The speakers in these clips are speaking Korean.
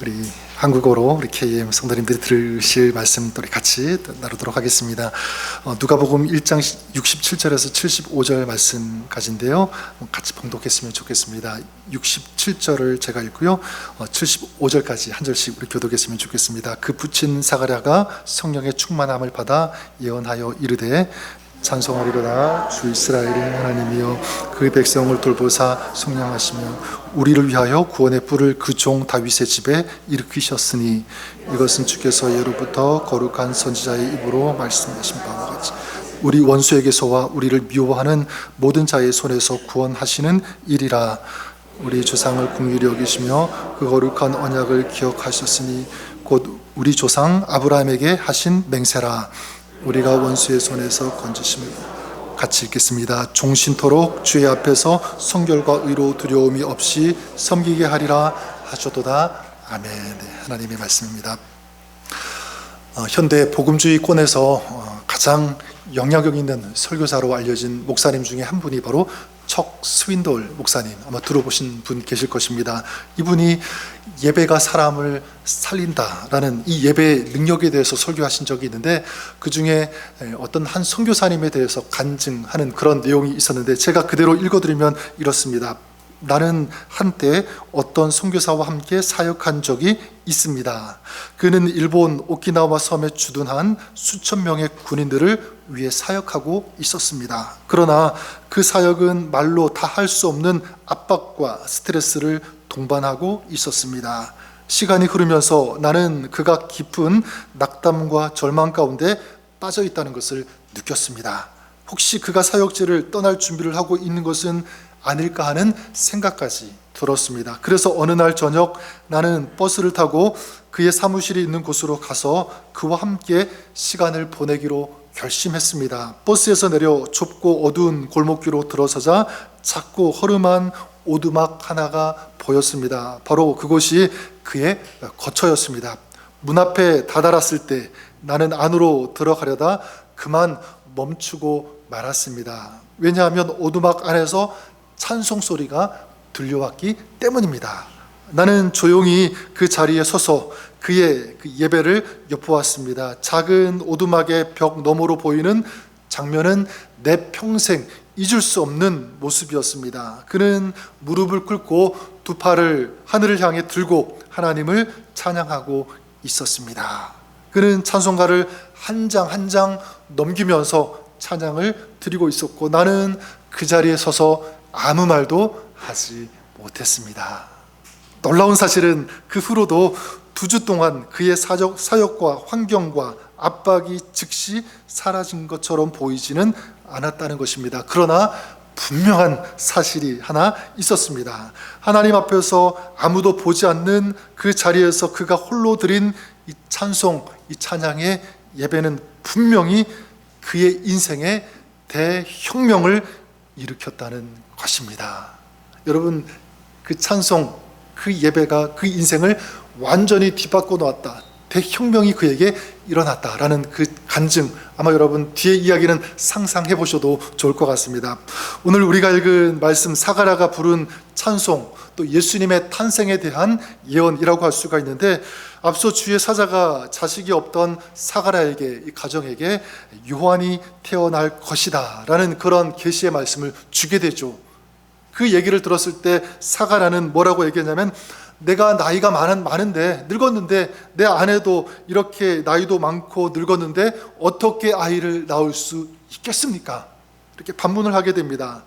우리 한국어로 우리 KM 성도님들이 들으실 말씀 또 같이 나누도록 하겠습니다. 누가복음 1장 67절에서 75절 말씀까지인데요. 같이 봉독했으면 좋겠습니다. 67절을 제가 읽고요. 75절까지 한 절씩 우리 교독했으면 좋겠습니다. 그 붙인 사가랴가 성령의 충만함을 받아 예언하여 이르되 찬송하리로다 주 이스라엘의 하나님이여 그 백성을 돌보사 성량하시며 우리를 위하여 구원의 뿔을 그 종 다윗의 집에 일으키셨으니 이것은 주께서 예로부터 거룩한 선지자의 입으로 말씀하신 바와 같이 우리 원수에게서와 우리를 미워하는 모든 자의 손에서 구원하시는 일이라. 우리 조상을 긍휼히 여기시며 그 거룩한 언약을 기억하셨으니 곧 우리 조상 아브라함에게 하신 맹세라. 우리가 원수의 손에서 건지심을 같이 읽겠습니다. 종신토록 주의 앞에서 성결과 의로 두려움이 없이 섬기게 하리라 하셨도다. 아멘. 네, 하나님의 말씀입니다. 현대 복음주의권에서 가장 영향력 있는 설교사로 알려진 목사님 중에 한 분이 바로 척 스윈돌 목사님, 아마 들어보신 분 계실 것입니다. 이분이 예배가 사람을 살린다라는 이 예배의 능력에 대해서 설교하신 적이 있는데, 그 중에 어떤 한 선교사님에 대해서 간증하는 그런 내용이 있었는데, 제가 그대로 읽어드리면 이렇습니다. 나는 한때 어떤 선교사와 함께 사역한 적이 있습니다. 그는 일본 오키나와 섬에 주둔한 수천 명의 군인들을 위해 사역하고 있었습니다. 그러나 그 사역은 말로 다 할 수 없는 압박과 스트레스를 동반하고 있었습니다. 시간이 흐르면서 나는 그가 깊은 낙담과 절망 가운데 빠져 있다는 것을 느꼈습니다. 혹시 그가 사역지를 떠날 준비를 하고 있는 것은 아닐까 하는 생각까지 들었습니다. 그래서 어느 날 저녁 나는 버스를 타고 그의 사무실이 있는 곳으로 가서 그와 함께 시간을 보내기로 결심했습니다. 버스에서 내려 좁고 어두운 골목길로 들어서자 작고 허름한 오두막 하나가 보였습니다. 바로 그곳이 그의 거처였습니다. 문 앞에 다다랐을 때 나는 안으로 들어가려다 그만 멈추고 말았습니다. 왜냐하면 오두막 안에서 찬송 소리가 들려왔기 때문입니다. 나는 조용히 그 자리에 서서 그의 그 예배를 엿보았습니다. 작은 오두막의 벽 너머로 보이는 장면은 내 평생 잊을 수 없는 모습이었습니다. 그는 무릎을 꿇고 두 팔을 하늘을 향해 들고 하나님을 찬양하고 있었습니다. 그는 찬송가를 한 장 한 장 넘기면서 찬양을 드리고 있었고, 나는 그 자리에 서서 아무 말도 하지 못했습니다. 놀라운 사실은 그 후로도 2주 동안 그의 사역과 환경과 압박이 즉시 사라진 것처럼 보이지는 않았다는 것입니다. 그러나 분명한 사실이 하나 있었습니다. 하나님 앞에서 아무도 보지 않는 그 자리에서 그가 홀로 드린 이 찬송, 이 찬양의 예배는 분명히 그의 인생에 대혁명을 일으켰다는 것입니다. 여러분, 그 찬송, 그 예배가 그 인생을 완전히 뒤바꿔 놓았다, 대혁명이 그에게 일어났다라는 그 간증, 아마 여러분 뒤에 이야기는 상상해 보셔도 좋을 것 같습니다. 오늘 우리가 읽은 말씀, 사가랴가 부른 찬송, 또 예수님의 탄생에 대한 예언이라고 할 수가 있는데, 앞서 주의 사자가 자식이 없던 사가랴에게, 이 가정에게 요한이 태어날 것이다 라는 그런 계시의 말씀을 주게 되죠. 그 얘기를 들었을 때 사가랴는 뭐라고 얘기했냐면, 내가 나이가 많은데, 늙었는데, 내 아내도 이렇게 나이도 많고 늙었는데 어떻게 아이를 낳을 수 있겠습니까? 이렇게 반문을 하게 됩니다.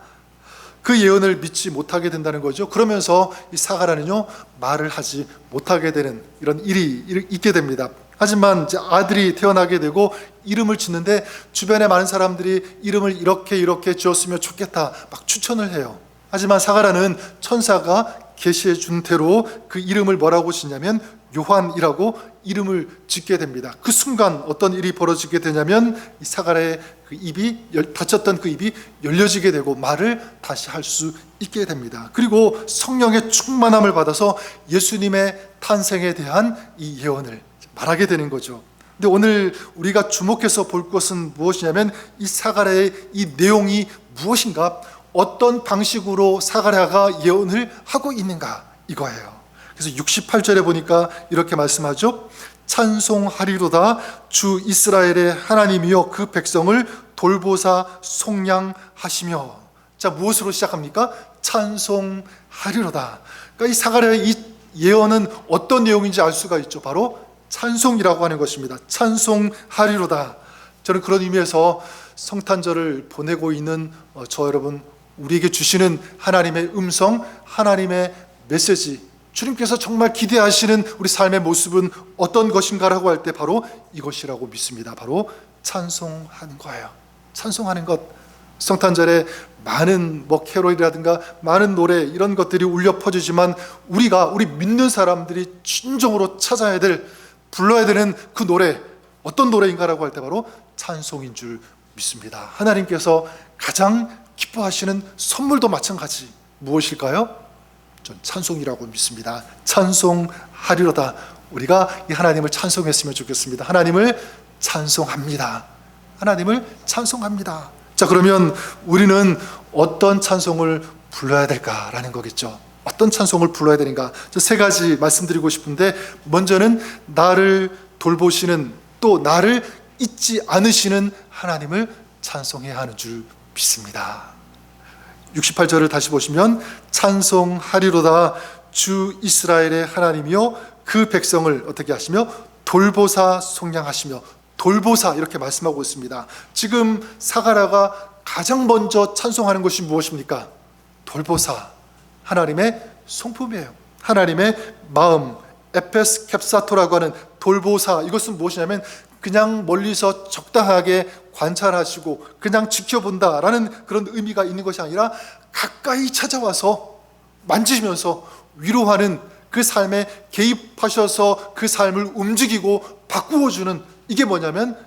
그 예언을 믿지 못하게 된다는 거죠. 그러면서 이 사가랴는요, 말을 하지 못하게 되는 이런 일이 있게 됩니다. 하지만 이제 아들이 태어나게 되고 이름을 짓는데, 주변에 많은 사람들이 이름을 이렇게 지었으면 좋겠다 막 추천을 해요. 하지만 사가랴는 천사가 계시해 준 대로 그 이름을 뭐라고 짓냐면 요한이라고 이름을 짓게 됩니다. 그 순간 어떤 일이 벌어지게 되냐면, 이 사가랴의 그 입이 닫혔던 그 입이 열려지게 되고 말을 다시 할 수 있게 됩니다. 그리고 성령의 충만함을 받아서 예수님의 탄생에 대한 이 예언을 말하게 되는 거죠. 근데 오늘 우리가 주목해서 볼 것은 무엇이냐면, 이 사가랴의 이 내용이 무엇인가, 어떤 방식으로 사가랴가 예언을 하고 있는가, 이거예요. 그래서 68절에 보니까 이렇게 말씀하죠. 찬송하리로다 주 이스라엘의 하나님이여 그 백성을 돌보사 속량하시며. 자, 무엇으로 시작합니까? 찬송하리로다. 그러니까 이 사가랴의 이 예언은 어떤 내용인지 알 수가 있죠. 바로 찬송이라고 하는 것입니다. 찬송하리로다. 저는 그런 의미에서 성탄절을 보내고 있는 저 여러분, 우리에게 주시는 하나님의 음성, 하나님의 메시지, 주님께서 정말 기대하시는 우리 삶의 모습은 어떤 것인가라고 할 때 바로 이것이라고 믿습니다. 바로 찬송하는 거예요. 찬송하는 것. 성탄절에 많은 캐롤이라든가 많은 노래 이런 것들이 울려 퍼지지만 우리 믿는 사람들이 진정으로 찾아야 될, 불러야 되는 그 노래, 어떤 노래인가라고 할 때 바로 찬송인 줄 믿습니다. 하나님께서 가장 기뻐하시는 선물도 마찬가지. 무엇일까요? 전 찬송이라고 믿습니다. 찬송하리로다. 우리가 이 하나님을 찬송했으면 좋겠습니다. 하나님을 찬송합니다. 하나님을 찬송합니다. 자, 그러면 우리는 어떤 찬송을 불러야 될까라는 거겠죠. 어떤 찬송을 불러야 되는가? 저 세 가지 말씀드리고 싶은데, 먼저는 나를 돌보시는, 또 나를 잊지 않으시는 하나님을 찬송해야 하는 줄 믿습니다. 68절을 다시 보시면 찬송하리로다 주 이스라엘의 하나님이요 그 백성을 어떻게 하시며 돌보사 속량하시며. 돌보사 이렇게 말씀하고 있습니다. 지금 사가랴가 가장 먼저 찬송하는 것이 무엇입니까? 돌보사, 하나님의 성품이에요. 하나님의 마음, 에페스 캡사토라고 하는 돌보사. 이것은 무엇이냐면 그냥 멀리서 적당하게 관찰하시고 그냥 지켜본다라는 그런 의미가 있는 것이 아니라 가까이 찾아와서 만지시면서 위로하는, 그 삶에 개입하셔서 그 삶을 움직이고 바꾸어주는, 이게 뭐냐면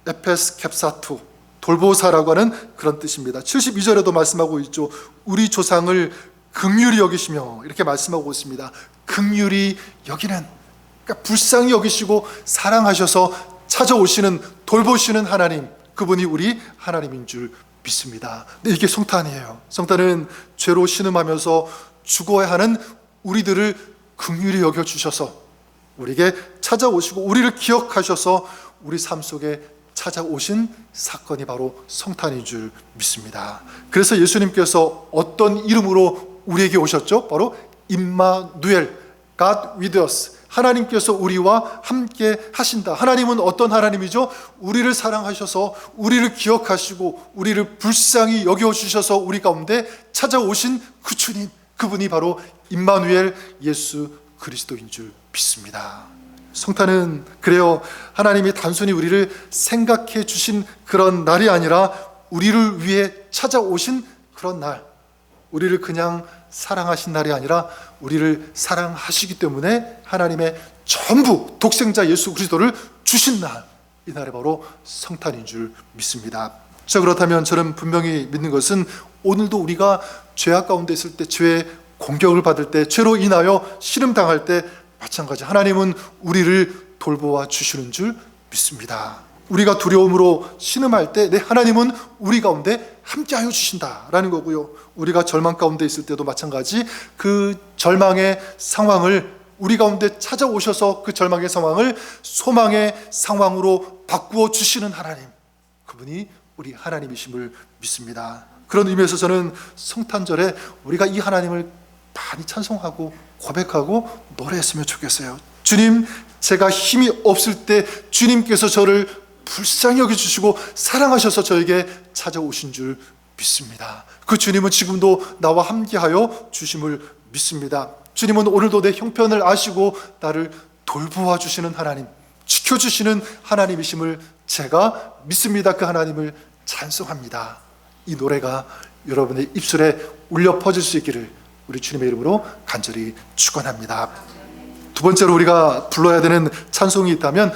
에페스 캡사토, 돌보사라고 하는 그런 뜻입니다. 72절에도 말씀하고 있죠. 우리 조상을 긍휼히 여기시며, 이렇게 말씀하고 있습니다. 긍휼히 여기는, 그러니까 불쌍히 여기시고 사랑하셔서 찾아오시는, 돌보시는 하나님, 그분이 우리 하나님인 줄 믿습니다. 근데 이게 성탄이에요. 성탄은 죄로 신음하면서 죽어야 하는 우리들을 긍휼히 여겨주셔서 우리에게 찾아오시고 우리를 기억하셔서 우리 삶 속에 찾아오신 사건이 바로 성탄인 줄 믿습니다. 그래서 예수님께서 어떤 이름으로 우리에게 오셨죠? 바로 임마누엘, God with us. 하나님께서 우리와 함께 하신다. 하나님은 어떤 하나님이죠? 우리를 사랑하셔서 우리를 기억하시고 우리를 불쌍히 여겨주셔서 우리 가운데 찾아오신 그 주님, 그분이 바로 임마누엘 예수 그리스도인 줄 믿습니다. 성탄은 그래요, 하나님이 단순히 우리를 생각해 주신 그런 날이 아니라 우리를 위해 찾아오신 그런 날, 우리를 그냥 사랑하신 날이 아니라 우리를 사랑하시기 때문에 하나님의 전부 독생자 예수 그리스도를 주신 날, 이 날이 바로 성탄인 줄 믿습니다. 자, 그렇다면 저는 분명히 믿는 것은 오늘도 우리가 죄악 가운데 있을 때, 죄의 공격을 받을 때, 죄로 인하여 시름당할 때 마찬가지 하나님은 우리를 돌보아 주시는 줄 믿습니다. 우리가 두려움으로 신음할 때 하나님은 우리 가운데 함께하여 주신다라는 거고요. 우리가 절망 가운데 있을 때도 마찬가지, 그 절망의 상황을 우리 가운데 찾아오셔서 그 절망의 상황을 소망의 상황으로 바꾸어 주시는 하나님, 그분이 우리 하나님이심을 믿습니다. 그런 의미에서 저는 성탄절에 우리가 이 하나님을 많이 찬송하고 고백하고 노래했으면 좋겠어요. 주님, 제가 힘이 없을 때 주님께서 저를 불쌍히 여겨주시고 사랑하셔서 저에게 찾아오신 줄 믿습니다. 그 주님은 지금도 나와 함께하여 주심을 믿습니다. 주님은 오늘도 내 형편을 아시고 나를 돌보아 주시는 하나님, 지켜주시는 하나님이심을 제가 믿습니다. 그 하나님을 찬송합니다. 이 노래가 여러분의 입술에 울려 퍼질 수 있기를 우리 주님의 이름으로 간절히 축원합니다. 두 번째로 우리가 불러야 되는 찬송이 있다면,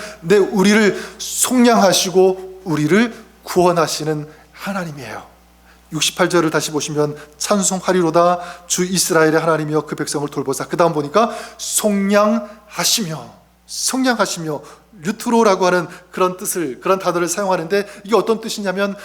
우리를 속량하시고 우리를 구원하시는 하나님이에요. 68절을 다시 보시면 찬송하리로다 주 이스라엘의 하나님이여 그 백성을 돌보사. 그 다음 보니까 속량하시며, 속량하시며, 류트로라고 하는 그런 뜻을, 그런 단어를 사용하는데, 이게 어떤 뜻이냐면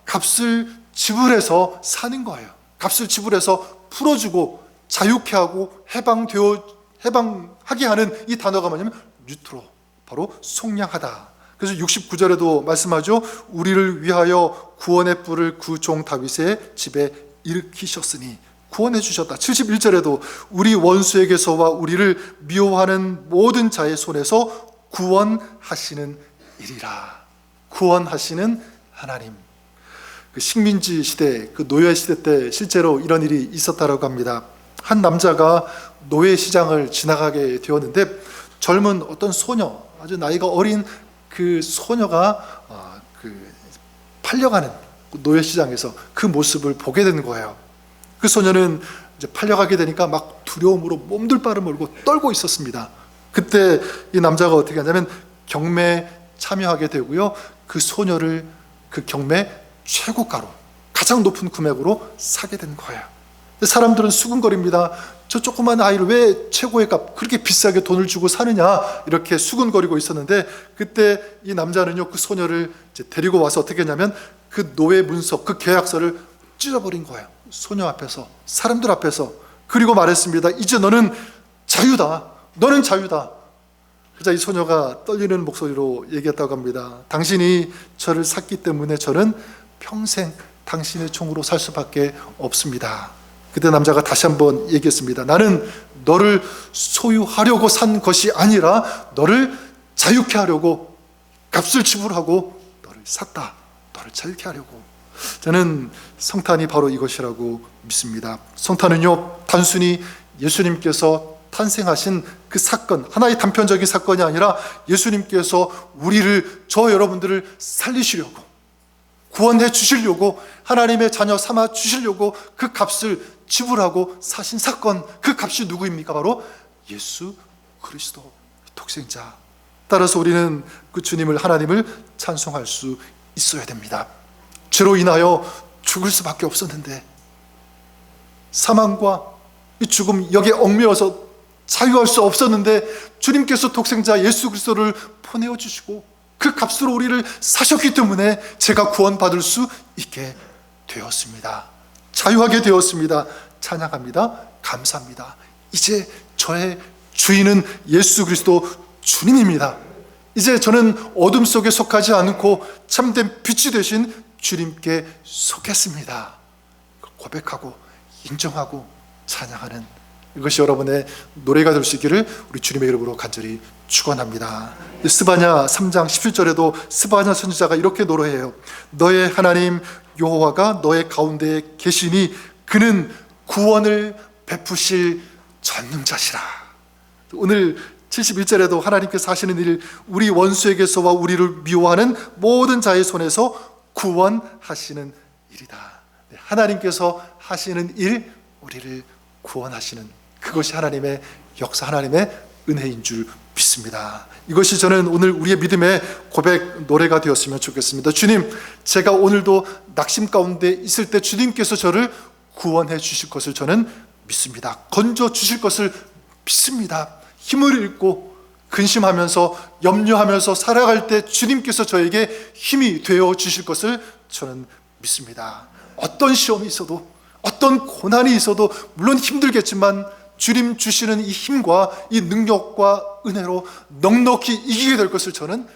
값을 지불해서 사는 거예요. 값을 지불해서 풀어주고 자유케 하고 해방되어 해방하게 하는 이 단어가 뭐냐면 뉴트로, 바로 속량하다. 그래서 69절에도 말씀하죠. 우리를 위하여 구원의 뿔을 그 종 다윗의 집에 일으키셨으니, 구원해 주셨다. 71절에도 우리 원수에게서와 우리를 미워하는 모든 자의 손에서 구원하시는 일이라. 구원하시는 하나님. 그 식민지 시대, 그 노예 시대 때 실제로 이런 일이 있었다라고 합니다. 한 남자가 노예 시장을 지나가게 되었는데 젊은 어떤 소녀, 아주 나이가 어린 그 소녀가 팔려가는 노예 시장에서 그 모습을 보게 되는 거예요. 그 소녀는 이제 팔려가게 되니까 막 두려움으로 몸둘 바를 모르고 떨고 있었습니다. 그때 이 남자가 어떻게 하냐면 경매에 참여하게 되고요, 그 소녀를 그 경매 최고가로, 가장 높은 금액으로 사게 된 거예요. 사람들은 수군거립니다. 저 조그만 아이를 왜 최고의 값, 그렇게 비싸게 돈을 주고 사느냐, 이렇게 수군거리고 있었는데, 그때 이 남자는요, 그 소녀를 이제 데리고 와서 어떻게 했냐면 그 노예 문서, 그 계약서를 찢어버린 거예요. 소녀 앞에서, 사람들 앞에서. 그리고 말했습니다. 이제 너는 자유다. 너는 자유다. 그러자 이 소녀가 떨리는 목소리로 얘기했다고 합니다. 당신이 저를 샀기 때문에 저는 평생 당신의 종으로 살 수밖에 없습니다. 그때 남자가 다시 한번 얘기했습니다. 나는 너를 소유하려고 산 것이 아니라 너를 자유케 하려고 값을 지불하고 너를 샀다. 너를 자유케 하려고. 저는 성탄이 바로 이것이라고 믿습니다. 성탄은요, 단순히 예수님께서 탄생하신 그 사건, 하나의 단편적인 사건이 아니라 예수님께서 우리를, 저 여러분들을 살리시려고, 구원해 주시려고, 하나님의 자녀 삼아 주시려고 그 값을 지불하고 사신 사건. 그 값이 누구입니까? 바로 예수 그리스도, 독생자. 따라서 우리는 그 주님을, 하나님을 찬송할 수 있어야 됩니다. 죄로 인하여 죽을 수밖에 없었는데, 사망과 이 죽음, 여기에 얽매여서 자유할 수 없었는데 주님께서 독생자 예수 그리스도를 보내어 주시고 그 값으로 우리를 사셨기 때문에 제가 구원받을 수 있게 되었습니다. 자유하게 되었습니다. 찬양합니다. 감사합니다. 이제 저의 주인은 예수 그리스도 주님입니다. 이제 저는 어둠 속에 속하지 않고 참된 빛이 되신 주님께 속했습니다. 고백하고 인정하고 찬양하는, 이것이 여러분의 노래가 될 수 있기를 우리 주님의 이름으로 간절히 축원합니다. 스바냐 3장 17절에도 스바냐 선지자가 이렇게 노래해요. 너의 하나님 여호와가 너의 가운데에 계시니 그는 구원을 베푸실 전능자시라. 오늘 71절에도 하나님께서 하시는 일, 우리 원수에게서와 우리를 미워하는 모든 자의 손에서 구원하시는 일이다. 하나님께서 하시는 일, 우리를 구원하시는, 그것이 하나님의 역사, 하나님의 은혜인 줄 믿습니다. 이것이 저는 오늘 우리의 믿음의 고백 노래가 되었으면 좋겠습니다. 주님, 제가 오늘도 낙심 가운데 있을 때 주님께서 저를 구원해 주실 것을 저는 믿습니다. 건져 주실 것을 믿습니다. 힘을 잃고 근심하면서 염려하면서 살아갈 때 주님께서 저에게 힘이 되어 주실 것을 저는 믿습니다. 어떤 시험이 있어도, 어떤 고난이 있어도, 물론 힘들겠지만 주님 주시는 이 힘과 이 능력과 은혜로 넉넉히 이기게 될 것을 저는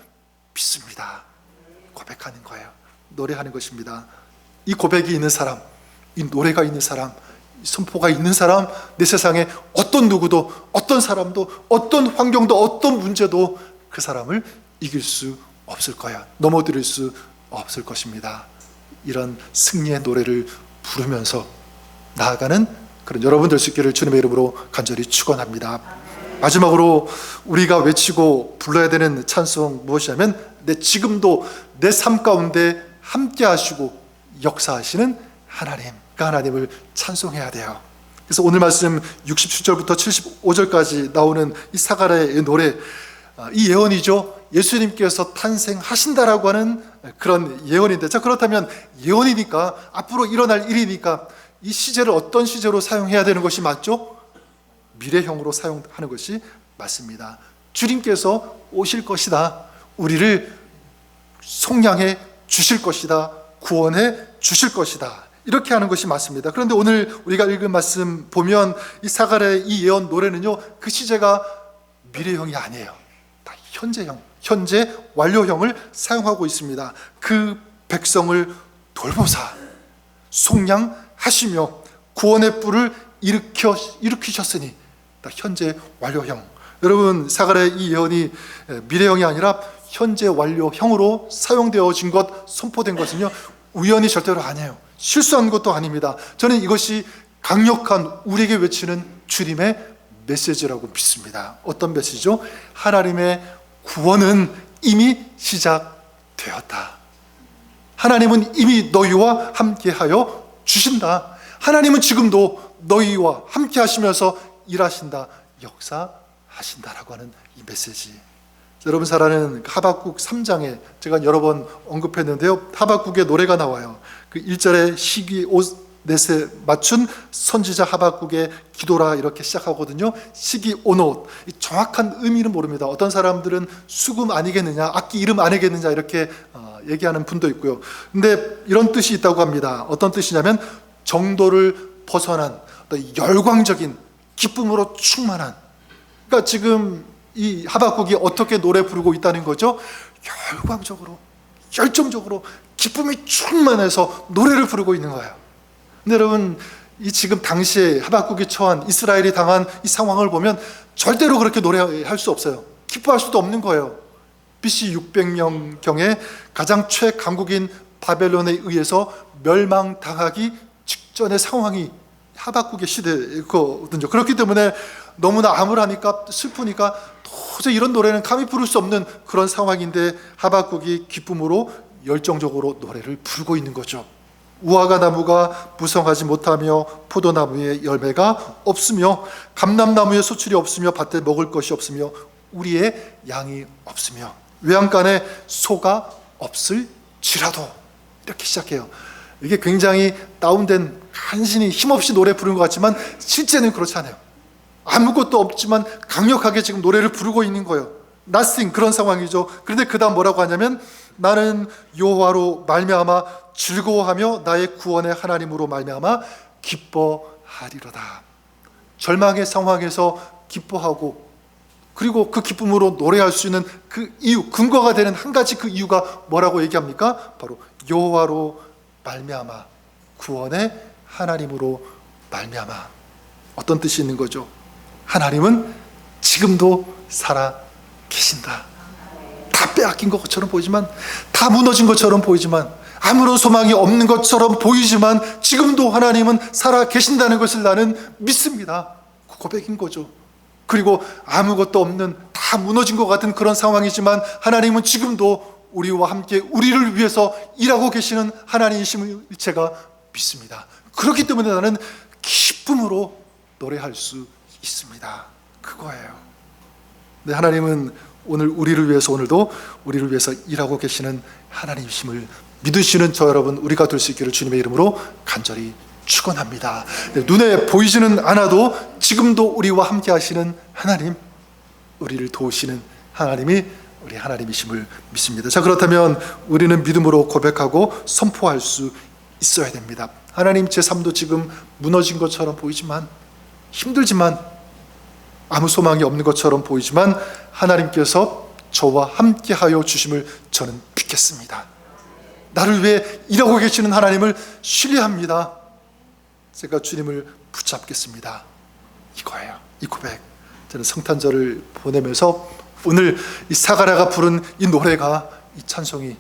믿습니다. 고백하는 거예요. 노래하는 것입니다. 이 고백이 있는 사람, 이 노래가 있는 사람, 이 선포가 있는 사람, 내 세상에 어떤 누구도, 어떤 사람도, 어떤 환경도, 어떤 문제도 그 사람을 이길 수 없을 거야. 넘어뜨릴 수 없을 것입니다. 이런 승리의 노래를 부르면서 나아가는 그런 여러분 될 수 있기를 주님의 이름으로 간절히 축원합니다. 마지막으로 우리가 외치고 불러야 되는 찬송 무엇이냐면, 내 지금도 내 삶 가운데 함께 하시고 역사하시는 하나님, 그 하나님을 찬송해야 돼요. 그래서 오늘 말씀 67절부터 75절까지 나오는 이 사가랴의 노래, 이 예언이죠. 예수님께서 탄생하신다라고 하는 그런 예언인데, 자, 그렇다면 예언이니까, 앞으로 일어날 일이니까 이 시제를 어떤 시제로 사용해야 되는 것이 맞죠? 미래형으로 사용하는 것이 맞습니다. 주님께서 오실 것이다. 우리를 속량해 주실 것이다. 구원해 주실 것이다. 이렇게 하는 것이 맞습니다. 그런데 오늘 우리가 읽은 말씀 보면 이 사가랴의 이 예언 노래는요, 그 시제가 미래형이 아니에요. 다 현재형, 현재 완료형을 사용하고 있습니다. 그 백성을 돌보사 속량하시며 구원의 뿔을 일으키셨으니, 다 현재 완료형. 여러분, 사가랴의 이 예언이 미래형이 아니라 현재 완료형으로 사용되어진 것, 선포된 것은요, 우연이 절대로 아니에요. 실수한 것도 아닙니다. 저는 이것이 강력한 우리에게 외치는 주님의 메시지라고 믿습니다. 어떤 메시지죠? 하나님의 구원은 이미 시작되었다. 하나님은 이미 너희와 함께하여 주신다. 하나님은 지금도 너희와 함께 하시면서 일하신다, 역사하신다라고 하는 이 메시지. 여러분 잘 아는 하박국 3장에 제가 여러 번 언급했는데요, 하박국의 노래가 나와요. 그 1절에 시기 넷에 맞춘 선지자 하박국의 기도라 이렇게 시작하거든요. 시기 오롯, 정확한 의미는 모릅니다. 어떤 사람들은 수금 아니겠느냐, 악기 이름 아니겠느냐 이렇게 얘기하는 분도 있고요. 근데 이런 뜻이 있다고 합니다. 어떤 뜻이냐면 정도를 벗어난 어떤 열광적인 기쁨으로 충만한. 그러니까 지금 이 하박국이 어떻게 노래 부르고 있다는 거죠? 열광적으로, 열정적으로 기쁨이 충만해서 노래를 부르고 있는 거예요. 근데 여러분, 이 지금 당시에 하박국이 처한, 이스라엘이 당한 이 상황을 보면 절대로 그렇게 노래할 수 없어요. 기뻐할 수도 없는 거예요. BC 600년경에 가장 최강국인 바벨론에 의해서 멸망당하기 직전의 상황이 하박국의 시대거든요. 그렇기 때문에 너무나 암울하니까, 슬프니까 도저히 이런 노래는 감히 부를 수 없는 그런 상황인데, 하박국이 기쁨으로 열정적으로 노래를 부르고 있는 거죠. 우아가 나무가 무성하지 못하며 포도나무에 열매가 없으며 감람나무에 소출이 없으며 밭에 먹을 것이 없으며 우리의 양이 없으며 외양간에 소가 없을지라도, 이렇게 시작해요. 이게 굉장히 다운된, 간신히 힘없이 노래 부르는 것 같지만 실제는 그렇지 않아요. 아무것도 없지만 강력하게 지금 노래를 부르고 있는 거예요. nothing, 그런 상황이죠. 그런데 그 다음 뭐라고 하냐면, 나는 여호와로 말미암아 즐거워하며 나의 구원의 하나님으로 말미암아 기뻐하리로다. 절망의 상황에서 기뻐하고, 그리고 그 기쁨으로 노래할 수 있는 그 이유, 근거가 되는 한 가지 그 이유가 뭐라고 얘기합니까? 바로 여호와로 말미암아 구원의 하나님으로 말미암아. 어떤 뜻이 있는 거죠? 하나님은 지금도 살아 계신다. 다 빼앗긴 것처럼 보이지만, 다 무너진 것처럼 보이지만, 아무런 소망이 없는 것처럼 보이지만 지금도 하나님은 살아 계신다는 것을 나는 믿습니다. 그 고백인 거죠. 그리고 아무것도 없는, 다 무너진 것 같은 그런 상황이지만 하나님은 지금도 우리와 함께 우리를 위해서 일하고 계시는 하나님이심을 제가 믿습니다. 그렇기 때문에 나는 기쁨으로 노래할 수 있습니다. 그거예요. 네, 하나님은 오늘 우리를 위해서, 오늘도 우리를 위해서 일하고 계시는 하나님이심을 믿으시는 저 여러분, 우리가 될 수 있기를 주님의 이름으로 간절히 축원합니다. 네, 눈에 보이지는 않아도 지금도 우리와 함께 하시는 하나님, 우리를 도우시는 하나님이 우리 하나님이심을 믿습니다. 자, 그렇다면 우리는 믿음으로 고백하고 선포할 수 있어야 됩니다. 하나님, 제 삶도 지금 무너진 것처럼 보이지만, 힘들지만, 아무 소망이 없는 것처럼 보이지만 하나님께서 저와 함께 하여 주심을 저는 믿겠습니다. 나를 위해 일하고 계시는 하나님을 신뢰합니다. 제가 주님을 붙잡겠습니다. 이거예요. 이 고백. 저는 성탄절을 보내면서 오늘 이 사가랴가 부른 이 노래가, 이 찬송이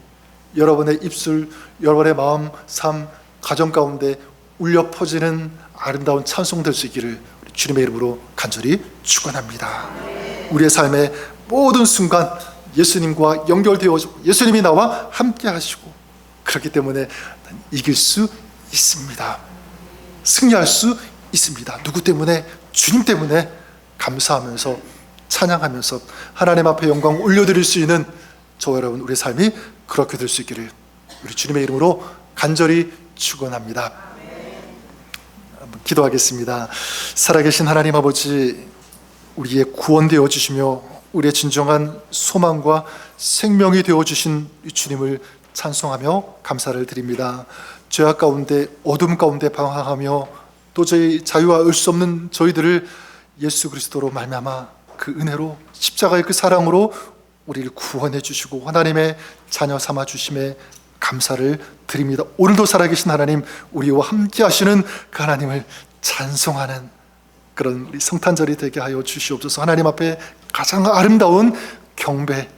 여러분의 입술, 여러분의 마음, 삶, 가정 가운데 울려 퍼지는 아름다운 찬송 될 수 있기를 주님의 이름으로 간절히 축원합니다. 우리의 삶의 모든 순간 예수님과 연결되어지고 예수님이 나와 함께 하시고, 그렇기 때문에 이길 수 있습니다. 승리할 수 있습니다. 누구 때문에? 주님 때문에. 감사하면서 찬양하면서 하나님 앞에 영광 올려드릴 수 있는 저 여러분, 우리의 삶이 그렇게 될 수 있기를 우리 주님의 이름으로 간절히 축원합니다. 기도하겠습니다. 살아계신 하나님 아버지, 우리의 구원되어 주시며 우리의 진정한 소망과 생명이 되어 주신 주님을 찬송하며 감사를 드립니다. 죄악 가운데 어둠 가운데 방황하며 도저히 자유와 을 수 없는 저희들을 예수 그리스도로 말미암아 그 은혜로 십자가의 그 사랑으로 우리를 구원해 주시고 하나님의 자녀 삼아 주심에 감사를 드립니다. 오늘도 살아계신 하나님, 우리와 함께 하시는 그 하나님을 찬송하는 그런 우리 성탄절이 되게 하여 주시옵소서. 하나님 앞에 가장 아름다운 경배,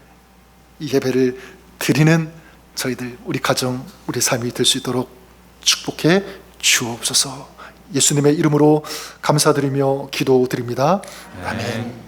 이 예배를 드리는 저희들, 우리 가정, 우리 삶이 될 수 있도록 축복해 주옵소서. 예수님의 이름으로 감사드리며 기도드립니다. 아멘.